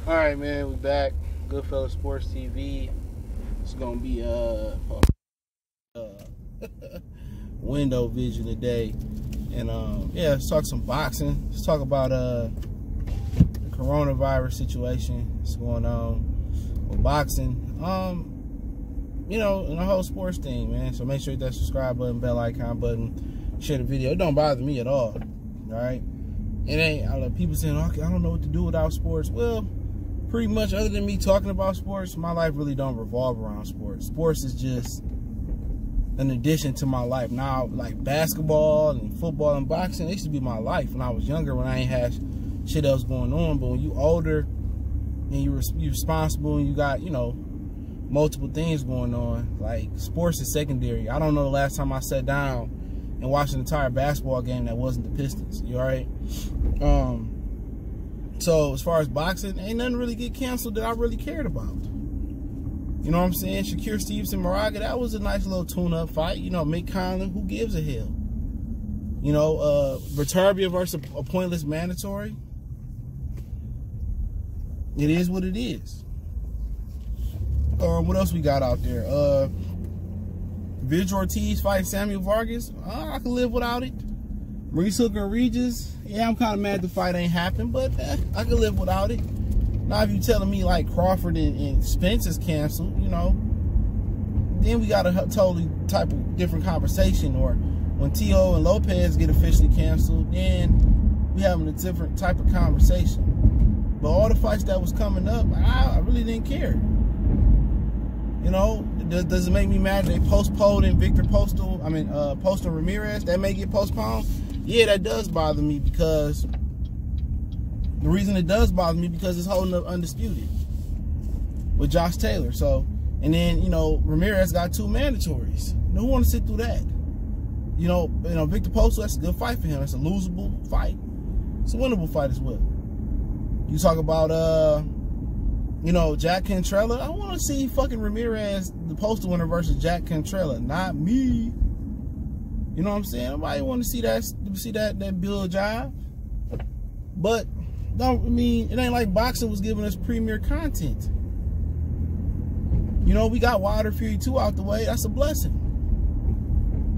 All right, man, we back. Goodfellas Sports TV. It's gonna be window vision today, and yeah, let's talk some boxing. Let's talk about the coronavirus situation that's going on with boxing. You know, and the whole sports thing, man. So make sure you hit that subscribe button, bell icon button, share the video. It don't bother me at all. All right, it ain't. I love people saying, "Okay, I don't know what to do without sports." Well, pretty much, other than me talking about sports, my life really don't revolve around sports. Sports is just an addition to my life. Now, like basketball and football and boxing, it used to be my life when I was younger, when I ain't had shit else going on. But when you older and you're responsible and you got, you know, multiple things going on, like sports is secondary. I don't know the last time I sat down and watched an entire basketball game that wasn't the Pistons. You all right? So as far as boxing, ain't nothing really get canceled that I really cared about. You know what I'm saying? Shakur Stevenson, Moraga, that was a nice little tune-up fight. You know, Mick Conlon, who gives a hell? You know, Viterbi versus a pointless mandatory. It is what it is. What else we got out there? Vidge Ortiz fighting Samuel Vargas. I can live without it. Reese Hooker and Regis. Yeah, I'm kind of mad the fight ain't happened, but I can live without it. Now, if you telling me like Crawford and Spence is canceled, you know, then we got a totally type of different conversation. Or when Tio and Lopez get officially canceled, then we having a different type of conversation. But all the fights that was coming up, I really didn't care. You know, does it make me mad they postponed Victor Postal? I mean, Postal Ramirez, that may get postponed. Yeah, that does bother me, because the reason it does bother me because it's holding up Undisputed with Josh Taylor. So, and then, you know, Ramirez got 2 mandatories. Who want to sit through that? You know, Victor Postal, that's a good fight for him. It's a losable fight. It's a winnable fight as well. You talk about, you know, Jack Cantrella. I want to see fucking Ramirez, the Postal winner, versus Jack Cantrella, not me. You know what I'm saying? Nobody want to see that Bill jive. But I mean, it ain't like boxing was giving us premier content. You know, we got Wilder Fury 2 out the way. That's a blessing.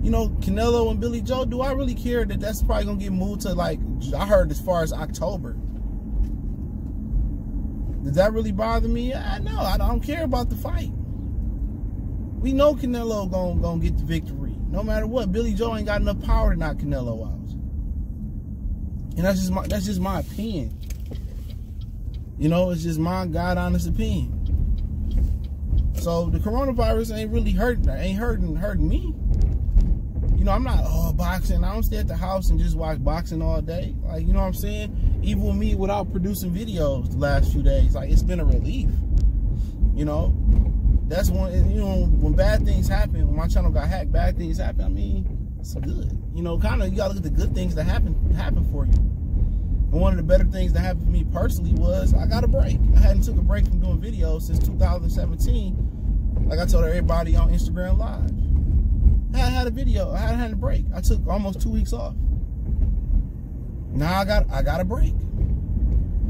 You know, Canelo and Billy Joe, do I really care that that's probably going to get moved to, like, I heard as far as October? Does that really bother me? No, I don't care about the fight. We know Canelo gonna get the victory. No matter what, Billy Joe ain't got enough power to knock Canelo out. And that's just my opinion. You know, it's just my God honest opinion. So the coronavirus ain't really hurting me. You know, I'm not boxing. I don't stay at the house and just watch boxing all day. Like, you know what I'm saying? Even with me without producing videos the last few days, like, it's been a relief. You know, that's when, you know, when bad things happen, when my channel got hacked, bad things happen. I mean, it's good. You know, kind of, you gotta look at the good things that happen for you. And one of the better things that happened for me personally was I got a break. I hadn't took a break from doing videos since 2017. Like I told everybody on Instagram Live. I had a video. I hadn't had a break. I took almost 2 weeks off. Now I got a break.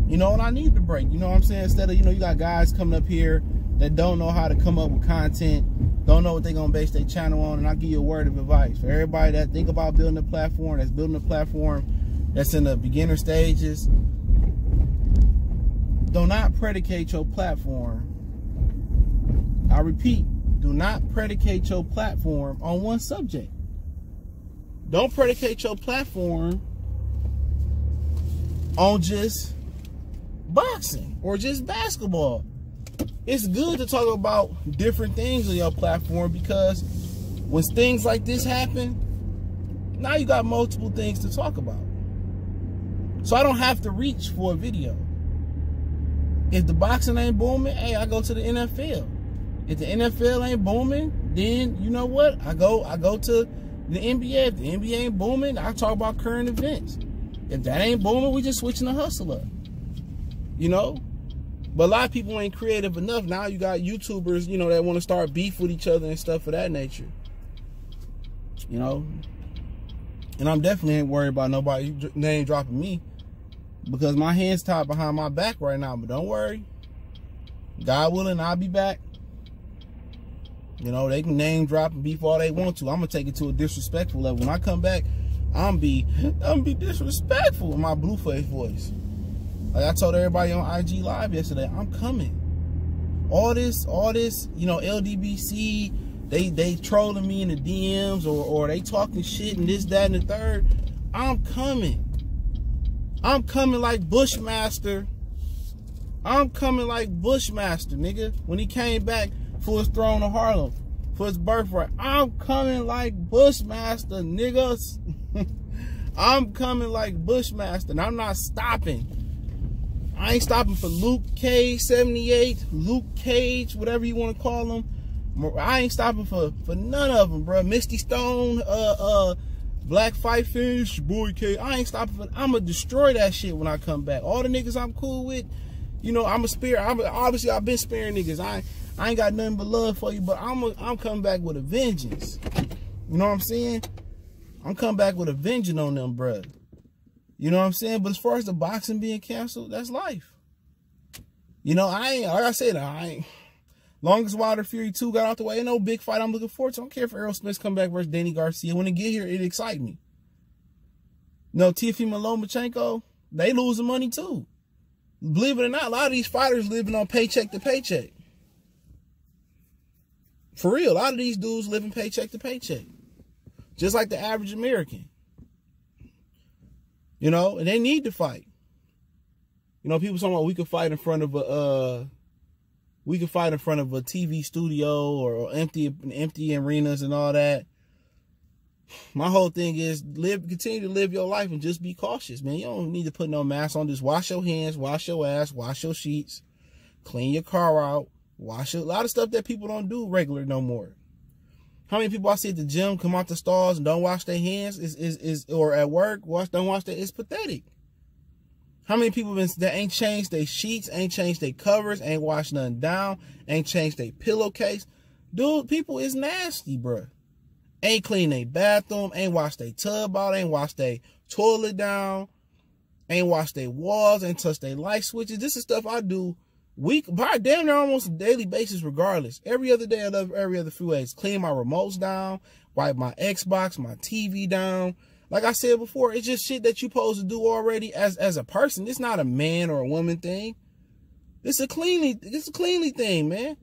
You know, and I need the break. You know what I'm saying? Instead of, you know, you got guys coming up here that don't know how to come up with content, don't know what they're going to base their channel on, and I'll give you a word of advice. For everybody that think about building a platform, that's building a platform that's in the beginner stages, do not predicate your platform. I repeat, do not predicate your platform on one subject. Don't predicate your platform on just boxing or just basketball. It's good to talk about different things on your platform, because when things like this happen, now you got multiple things to talk about. So I don't have to reach for a video. If the boxing ain't booming, hey, I go to the NFL. If the NFL ain't booming, then you know what? I go to the NBA. If the NBA ain't booming, I talk about current events. If that ain't booming, we just switching the hustle up. You know? But a lot of people ain't creative enough. Now you got YouTubers, you know, that want to start beef with each other and stuff of that nature. You know? And I'm definitely ain't worried about nobody name dropping me. because my hands tied behind my back right now. But don't worry, God willing, I'll be back. You know, they can name drop and beef all they want to. I'm gonna take it to a disrespectful level. When I come back, I'm be disrespectful in my Blueface voice. Like I told everybody on IG Live yesterday, I'm coming. All this, you know, LDBC, they trolling me in the DMs or they talking shit and this, that, and the third. I'm coming. I'm coming like Bushmaster. I'm coming like Bushmaster, nigga. When he came back for his throne of Harlem, for his birthright. I'm coming like Bushmaster, niggas. I'm coming like Bushmaster, and I'm not stopping. I ain't stopping for Luke Cage 78, Luke Cage, whatever you want to call him. I ain't stopping for none of them, bro. Misty Stone, Black Fight Fish, boy K. I ain't stopping for. I'm gonna destroy that shit when I come back. All the niggas I'm cool with, you know, I'm a spare. Obviously I've been sparing niggas. I ain't got nothing but love for you, but I'm coming back with a vengeance. You know what I'm saying? I'm coming back with a vengeance on them, bro. You know what I'm saying? But as far as the boxing being canceled, that's life. You know, like I said, long as Wilder Fury 2 got out the way, ain't no big fight I'm looking forward to. I don't care if Errol Spence come back versus Danny Garcia. When it get here, it excites me. No, Teofimo Lomachenko, they losing money too. Believe it or not, a lot of these fighters living on paycheck to paycheck. For real, a lot of these dudes living paycheck to paycheck. Just like the average American. You know, and they need to fight. You know, people talking about we could fight in front of a TV studio or empty arenas and all that. My whole thing is continue to live your life and just be cautious, man. You don't need to put no mask on. Just wash your hands, wash your ass, wash your sheets, clean your car out, a lot of stuff that people don't do regular no more. How many people I see at the gym come out the stalls and don't wash their hands or at work don't wash their, it's pathetic. How many people that ain't changed their sheets, ain't changed their covers, ain't washed nothing down, ain't changed their pillowcase? Dude, people is nasty, bruh. Ain't clean their bathroom, ain't washed their tub out, ain't washed their toilet down, ain't washed their walls, ain't touched their light switches. This is stuff I do by damn near almost a daily basis regardless. Every other day I love every other few ways. Clean my remotes down, wipe my Xbox, my TV down. Like I said before, it's just shit that you supposed to do already as a person. It's not a man or a woman thing. It's a cleanly thing, man.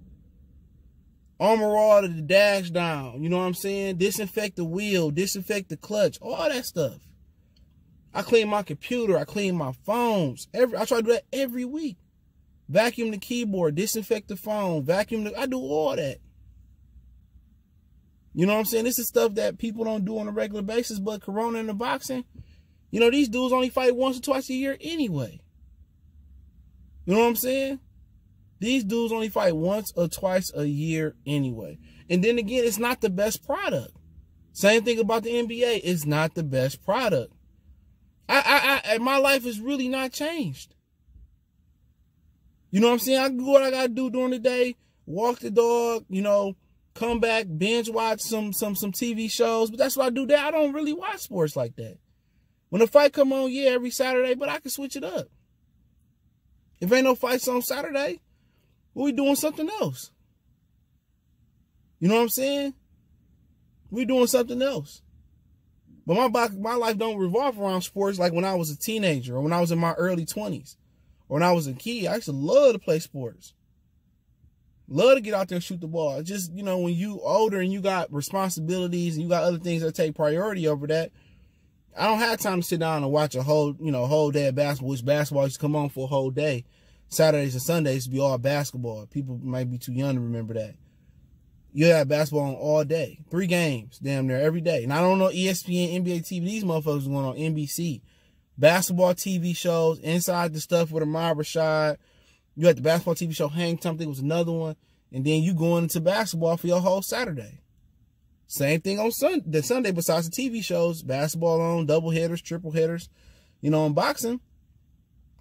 Armor all the dash down. You know what I'm saying? Disinfect the wheel, disinfect the clutch, all that stuff. I clean my computer, I clean my phones. I try to do that every week. Vacuum the keyboard, disinfect the phone, I do all that. You know what I'm saying? This is stuff that people don't do on a regular basis, but Corona and the boxing, you know, these dudes only fight once or twice a year anyway. You know what I'm saying? These dudes only fight once or twice a year anyway. And then again, it's not the best product. Same thing about the NBA. It's not the best product. My life has really not changed. You know what I'm saying? I can do what I got to do during the day, walk the dog, you know, come back, binge watch some TV shows. But that's what I do there. I don't really watch sports like that. When a fight come on, yeah, every Saturday, but I can switch it up. If ain't no fights on Saturday, we doing something else. You know what I'm saying? We doing something else. But my life don't revolve around sports like when I was a teenager or when I was in my early 20s. Or when I was a kid, I used to love to play sports. Love to get out there and shoot the ball. It's just, you know, when you older and you got responsibilities and you got other things that take priority over that, I don't have time to sit down and watch a whole day of basketball, which basketball used to come on for a whole day. Saturdays and Sundays to be all basketball. People might be too young to remember that. You have basketball on all day. 3 games, damn near every day. And I don't know ESPN, NBA TV. These motherfuckers going on NBC. Basketball TV shows, Inside the Stuff with Ahmad Rashad. You had the basketball TV show Hang Time, I think was another one. And then you going into basketball for your whole Saturday. Same thing on Sunday besides the TV shows. Basketball on, double headers, triple headers. You know, in boxing,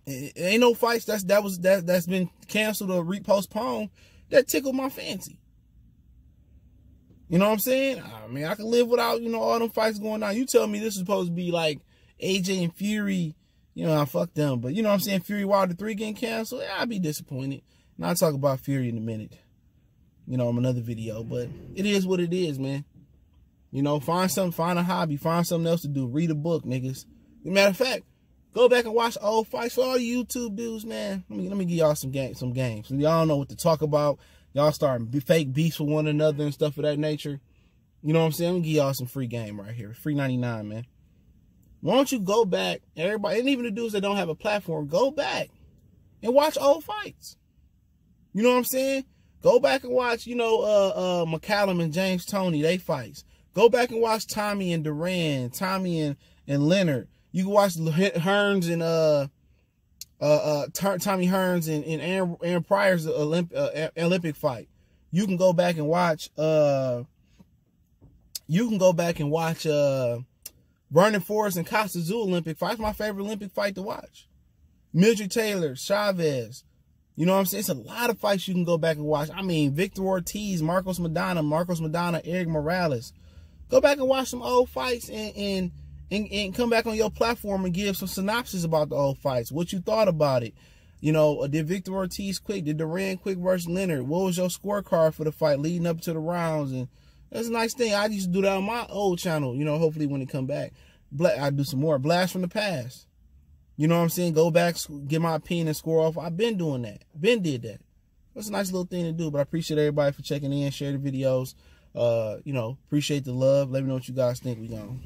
it ain't no fights that's been canceled or postponed that tickled my fancy. You know what I'm saying? I mean, I can live without, you know, all them fights going on. You tell me this is supposed to be like AJ and Fury you know, fuck them. But you know what I'm saying? Fury Wilder 3 getting canceled, yeah, I'd be disappointed. And I'll talk about Fury in a minute, you know, in another video. But it is what it is, man. You know, find something, find a hobby, find something else to do. Read a book, niggas. As a matter of fact, go back and watch old fights for all you YouTube dudes, man. Let me give y'all some games. So y'all don't know what to talk about. Y'all starting fake beefs with one another and stuff of that nature. You know what I'm saying? I'm gonna give y'all some free game right here. Free 99, man. Why don't you go back, everybody, and even the dudes that don't have a platform, go back and watch old fights. You know what I'm saying? Go back and watch, you know, McCallum and James Toney, they fights. Go back and watch Tommy and Duran, Tommy and Leonard. You can watch Hearns and Tommy Hearns and Aaron Pryor's Olympic fight. You can go back and watch Vernon Forrest and Costa Zoo Olympic fight. It's my favorite Olympic fight to watch. Mildred Taylor, Chavez. You know what I'm saying? It's a lot of fights you can go back and watch. I mean, Victor Ortiz, Marcos Madonna, Eric Morales. Go back and watch some old fights and come back on your platform and give some synopsis about the old fights. What you thought about it. You know, did Victor Ortiz quick? Did Duran quick versus Leonard? What was your scorecard for the fight leading up to the rounds? And that's a nice thing. I used to do that on my old channel. You know, hopefully when it come back, I do some more. Blast from the past. You know what I'm saying? Go back, get my opinion and score off. I've been doing that. Been did that. That's a nice little thing to do. But I appreciate everybody for checking in. Share the videos. You know, appreciate the love. Let me know what you guys think. We gone.